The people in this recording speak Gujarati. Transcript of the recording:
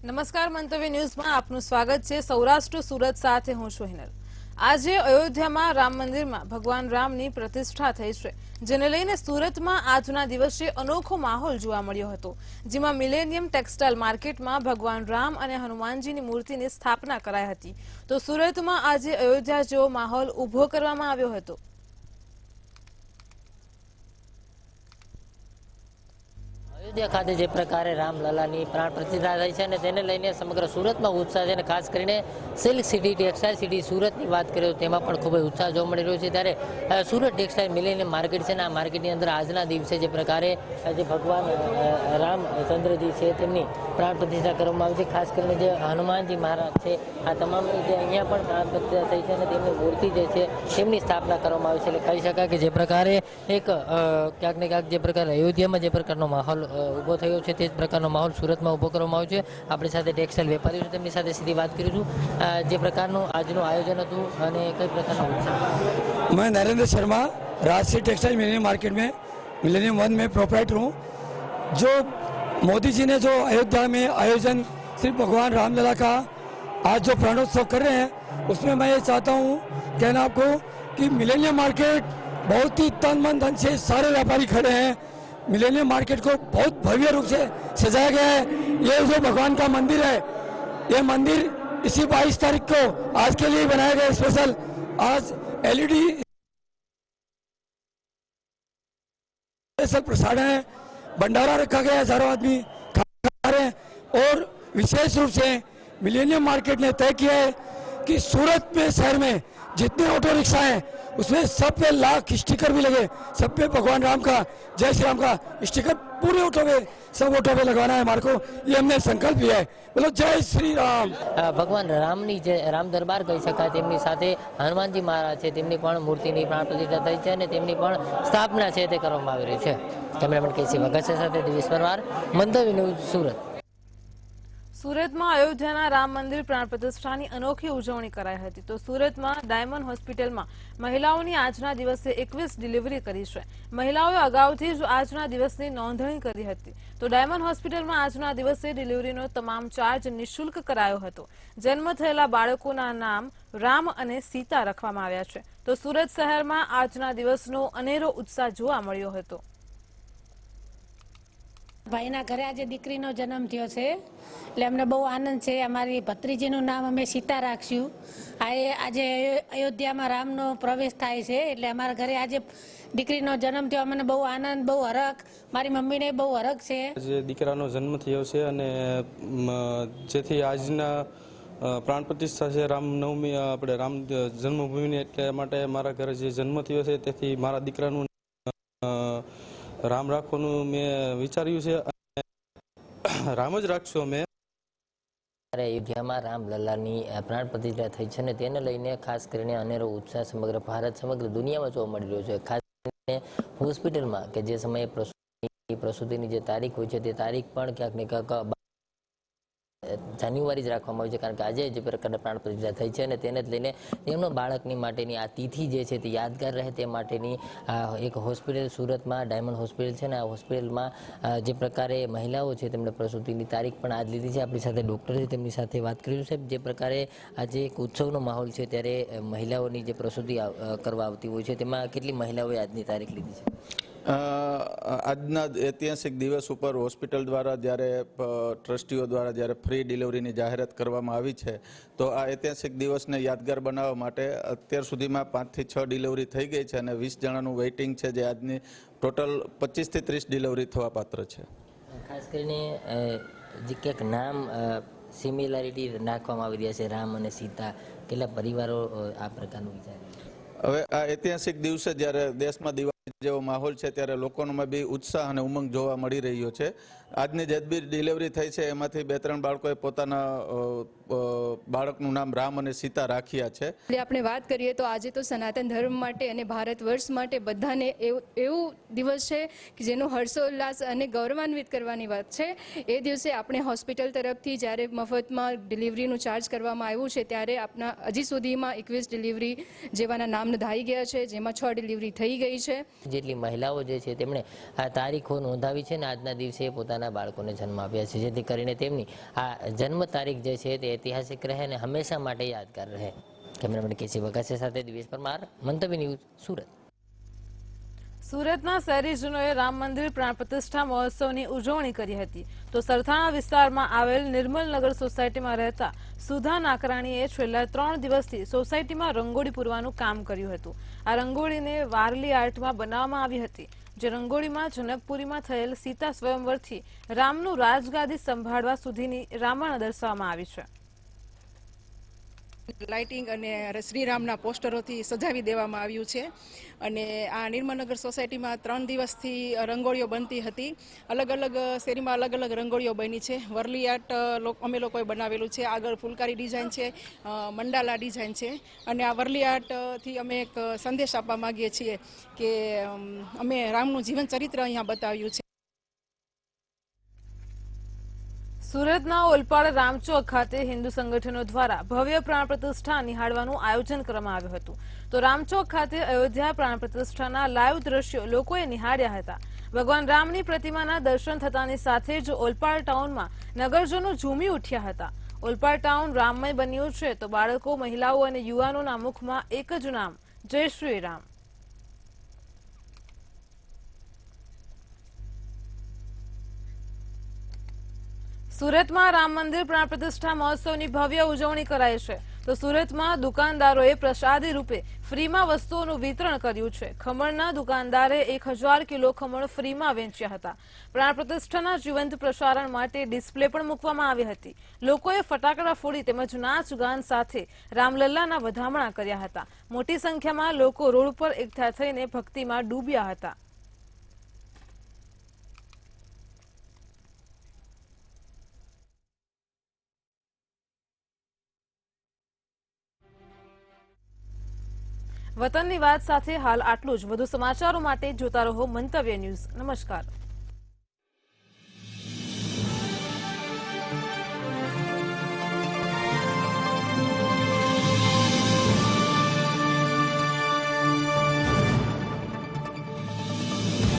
નમસ્કાર, મંતવ્ય ન્યૂઝમાં આપનું સ્વાગત છે। સૌરાષ્ટ્ર સુરત સાથે હું છું હિનલ। આજે અયોધ્યામાં રામ મંદિરમાં ભગવાન રામની પ્રતિષ્ઠા થઈ છે, જેને લઈને સુરતમાં આજના દિવસે અનોખો માહોલ જોવા મળ્યો હતો, જેમાં મિલેનિયમ ટેક્સટાઇલ માર્કેટમાં ભગવાન રામ અને હનુમાનજીની મૂર્તિની સ્થાપના કરાઈ હતી। તો સુરતમાં આજે અયોધ્યા જેવો માહોલ ઊભો કરવામાં આવ્યો હતો। અયોધ્યા ખાતે જે પ્રકારે રામલલાની પ્રાણ પ્રતિષ્ઠા થઈ છે અને તેને લઈને સમગ્ર સુરતમાં ઉત્સાહ છે અને ખાસ કરીને સિલ્ક સિટી ટેક્સટાઇલ સિટી સુરતની વાત કરીએ તો તેમાં પણ ખૂબ જ ઉત્સાહ જોવા મળી રહ્યો છે। ત્યારે સુરત ટેક્સટાઇલ મિલેનિયમ માર્કેટ છે અને આ માર્કેટની અંદર આજના દિવસે જે પ્રકારે જે ભગવાન રામચંદ્રજી છે તેમની પ્રાણ પ્રતિષ્ઠા કરવામાં આવી છે। ખાસ કરીને જે હનુમાનજી મહારાજ છે આ તમામની જે અહીંયા પણ પ્રાણ પ્રતિષ્ઠા થઈ છે અને તેમની મૂર્તિ જે છે તેમની સ્થાપના કરવામાં આવી છે। એટલે કહી શકાય કે જે પ્રકારે એક ક્યાંક ને ક્યાંક જે પ્રકારે અયોધ્યામાં જે પ્રકારનો માહોલ ઊભો થયો છે તે જ પ્રકારનો માહોલ સુરતમાં ઊભો કરવામાં આવ્યો છે। આપણી સાથે ટેક્સટાઇલ વેપારીઓ છે તેમની સાથે સીધી વાત કરીશું જે પ્રકારનું આજનું આયોજન હતું અને કઈ પ્રકારનો ઉત્સાહ। मैं Narendra Sharma Rajshree textile millennium market में मिलेनियम 1 में प्रोपराइटर हूँ। जो मोदी जी ने जो अयोध्या में आयोजन सिर्फ भगवान रामलला का आज जो प्राणोत्सव कर रहे हैं उसमें मैं ये चाहता हूँ कहना आपको कि मिलेनियम मार्केट बहुत ही तन मन धन से सारे व्यापारी खड़े हैं। मिलेनियम मार्केट को बहुत भव्य रूप से सजाया गया है। ये जो भगवान का मंदिर है ये मंदिर इसी 22 तारीख को आज के लिए बनाया गया स्पेशल। आज एलईडी स्पेशल प्रसारण है, भंडारा रखा गया है, हजारों आदमी खा रहे हैं। और विशेष रूप से मिलेनियम मार्केट ने तय किया है कि सूरत में शहर में जितने ऑटो रिक्शा हैं उसमें सब पे लाख स्टिकर भी लगे, सब पे भगवान राम का जय श्री राम का स्टिकर पूरे ऑटो पे सब ऑटो पे लगवाना है हमारे को, ये हमने संकल्प लिया है। बोलो जय श्री राम। ભગવાન રામની જે રામ દરબાર કહી શકાય તેમની સાથે હનુમાનજી મહારાજ છે તેમની પણ મૂર્તિની પ્રાણ પ્રતિષ્ઠા થઈ છે અને તેમની પણ સ્થાપના છે તે કરવામાં આવી રહી છે। કેમેરામેન કેસી વગત સાથે દિવેશ પરમાર, મંતવ્ય ન્યૂઝ સુરત। સુરતમાં અયોધ્યાના રામ મંદિર પ્રાણ પ્રતિષ્ઠાની અનોખી ઉજવણી કરાઈ હતી। તો સુરતમાં ડાયમંડ હોસ્પિટલમાં મહિલાઓની આજના દિવસે 21 ડિલિવરી કરી છે। મહિલાઓએ અગાઉથી જ આજના દિવસની નોંધણી કરી હતી। તો ડાયમંડ હોસ્પિટલમાં આજના દિવસે ડિલિવરીનો તમામ ચાર્જ નિઃશુલ્ક કરાયો હતો। જન્મ થયેલા બાળકોના નામ રામ અને સીતા રાખવામાં આવ્યા છે। તો સુરત શહેરમાં આજના દિવસનો અનેરો ઉત્સાહ જોવા મળ્યો હતો। ભાઈના ઘરે આજે દીકરીનો જન્મ થયો છે એટલે અમને બહુ આનંદ છે। અમારી ભત્રીજીનું નામ અમે સીતા રાખશું। આજે અયોધ્યામાં રામનો પ્રવેશ થાય છે એટલે અમારા ઘરે આજે દીકરીનો જન્મ થયો, અમને બહુ આનંદ, બહુ હરખ, મારી મમ્મીને બહુ હરખ છે। જે દીકરાનો જન્મ થયો છે અને જેથી આજના પ્રાણ પ્રતિષ્ઠા છે રામનવમી, આપણે રામ જન્મભૂમિની, એટલે માટે મારા ઘરે જે જન્મ થયો છે તેથી મારા દીકરાનું રામ રાખવાનું મેં વિચાર્યું છે અને રામ જ રાખશો અમે। અયોધ્યામાં રામલલાની પ્રાણ પ્રતિષ્ઠા થઈ છે અને તેને લઈને ખાસ કરીને અનેરો ઉત્સાહ સમગ્ર ભારત સમગ્ર દુનિયામાં જોવા મળી રહ્યો છે। ખાસ કરીને હોસ્પિટલમાં કે જે સમયે પ્રસૂતિની જે તારીખ હોય છે તે તારીખ પણ ક્યાંક ને ક્યાંક જાન્યુઆરી જ રાખવામાં આવી છે, કારણ કે આજે જે પ્રકારના પ્રાણ પ્રતિષ્ઠા થઈ છે અને તેને જ લઈને તેમના બાળકની માટેની આ તિથિ જે છે તે યાદગાર રહે તે માટેની એક હોસ્પિટલ સુરતમાં ડાયમંડ હોસ્પિટલ છે અને આ હોસ્પિટલમાં જે પ્રકારે મહિલાઓ છે તેમણે પ્રસૂતિની તારીખ પણ આજ લીધી છે। આપણી સાથે ડૉક્ટર છે તેમની સાથે વાત કરીશું। સાહેબ, જે પ્રકારે આજે એક ઉત્સવનો માહોલ છે ત્યારે મહિલાઓની જે પ્રસૂતિ કરવા આવતી હોય છે તેમાં કેટલી મહિલાઓએ આજની તારીખ લીધી છે? આજના ઐતિહાસિક દિવસ ઉપર હોસ્પિટલ દ્વારા જ્યારે ટ્રસ્ટીઓ દ્વારા જ્યારે ફ્રી ડિલિવરીની જાહેરાત કરવામાં આવી છે તો આ ઐતિહાસિક દિવસને યાદગાર બનાવવા માટે અત્યાર સુધીમાં 5 થી 6 ડિલિવરી થઈ ગઈ છે અને 20 જણાનું વેઇટિંગ છે, જે આજની ટોટલ 25 થી 30 ડિલિવરી થવા પાત્ર છે। ખાસ કરીને જે ક્યાંક નામ સિમિલારિટી નાખવામાં આવી રહ્યા છે રામ અને સીતા, કેટલા પરિવારો આ પ્રકારનું વિચારે? હવે આ ઐતિહાસિક દિવસે જ્યારે દેશમાં દિવાળી જેવો માહોલ છે ત્યારે લોકોમાં બી ઉત્સાહ અને ઉમંગ જોવા મળી રહ્યો છે। આજની જે બી ડિલિવરી થઈ છે એમાંથી 2-3 બાળકોએ પોતાના બાળકનું નામ રામ અને સીતા રાખ્યા છે। આપણે વાત કરીએ તો આજે તો સનાતન ધર્મ માટે અને ભારત વર્ષ માટે બધાને એવું દિવસ છે કે જેનો હર્ષોલ્લાસ અને ગૌરવાન્વિત કરવાની વાત છે। એ દિવસે આપણે હોસ્પિટલ તરફથી જ્યારે મફતમાં ડિલિવરીનું ચાર્જ કરવામાં આવ્યું છે ત્યારે આપણા હજી સુધીમાં 21 ડિલિવરી જેવાના નામ નોંધાઈ ગયા છે, જેમાં 6 ડિલિવરી થઈ ગઈ છે। જેટલી મહિલાઓ જે છે તેમણે આ તારીખો નોંધાવી છે અને આજના દિવસે પોતાના બાળકોને જન્મ આપ્યા છે, જેથી કરીને તેમની આ જન્મ તારીખ જે છે તે ઐતિહાસિક રહે અને હંમેશા માટે યાદગાર રહે. કેમેરામેન કેસી વઘાસિયા સાથે દિવેશ પરમાર, મંતવ્ય ન્યૂઝ, સુરત. સુરતના શહેરીજનોએ રામ મંદિર પ્રાણ પ્રતિષ્ઠા મહોત્સવની ઉજવણી કરી હતી. તો સરથાણા વિસ્તારમાં આવેલ નિર્મલનગર સોસાયટીમાં રહેતા સુધા નાકરાણીએ છેલ્લા 3 દિવસથી સોસાયટીમાં રંગોળી પૂરવાનું કામ કર્યું હતું. આ રંગોળીને વારલી આર્ટમાં બનાવવામાં આવી હતી, જે રંગોળીમાં જનકપુરીમાં થયેલ સીતા સ્વયંવરથી રામનું રાજગાદી સંભાળવા સુધીની રામાયણ દર્શાવવામાં આવી છે. લાઇટિંગ અને શ્રીરામના પોસ્ટરોથી સજાવી દેવામાં આવ્યું છે. અને આ નિર્મલનગર સોસાયટીમાં 3 દિવસથી રંગોળીઓ બનતી હતી. અલગ અલગ શેરીમાં અલગ અલગ રંગોળીઓ બની છે. વરલી આર્ટ અમે લોકોએ બનાવેલું છે. આગળ ફૂલકારી ડિઝાઇન છે, મંડાલા ડિઝાઇન છે. અને આ વરલી આર્ટથી અમે એક સંદેશ આપવા માંગીએ છીએ કે અમે રામનું જીવન ચરિત્ર અહીંયા બતાવ્યું છે. સુરતના ઓલપાડ રામચોક ખાતે હિન્દુ સંગઠનો દ્વારા ભવ્ય પ્રાણ પ્રતિષ્ઠા નિહાળવાનું આયોજન કરવામાં આવ્યું હતું. તો રામચોક ખાતે અયોધ્યા પ્રાણ પ્રતિષ્ઠાના લાઈવ દ્રશ્યો લોકોએ નિહાળ્યા હતા. ભગવાન રામની પ્રતિમાના દર્શન થતાની સાથે જ ઓલપાડ ટાઉનમાં નગરજનો ઝૂમી ઉઠ્યા હતા. ઓલપાડ ટાઉન રામમય બન્યું છે, તો બાળકો, મહિલાઓ અને યુવાનોના મુખમાં એક જ નામ, જય શ્રી રામ. સુરતમાં રામ મંદિર પ્રાણ પ્રતિષ્ઠા મહોત્સવની ભવ્ય ઉજવણી કરાઈ છે. તો સુરતમાં દુકાનદારોએ પ્રસાદી રૂપે ફ્રીમાં વસ્તુઓનું વિતરણ કર્યું છે. ખમણના દુકાનદારે 1000 કિલો ખમણ ફ્રીમાં વેચ્યા હતા. પ્રાણ પ્રતિષ્ઠાના જીવંત પ્રસારણ માટે ડિસ્પ્લે પણ મૂકવામાં આવી હતી. લોકોએ ફટાકડા ફોડી તેમજ નાચ ગાન સાથે રામલલ્લાના વધામણા કર્યા હતા. મોટી સંખ્યામાં લોકો રોડ પર એકઠા થઈને ભક્તિમાં ડૂબ્યા હતા. વતનની વાત સાથે હાલ આટલું જ. વધુ સમાચારો માટે જોતા રહો મંતવ્ય ન્યૂઝ. નમસ્કાર.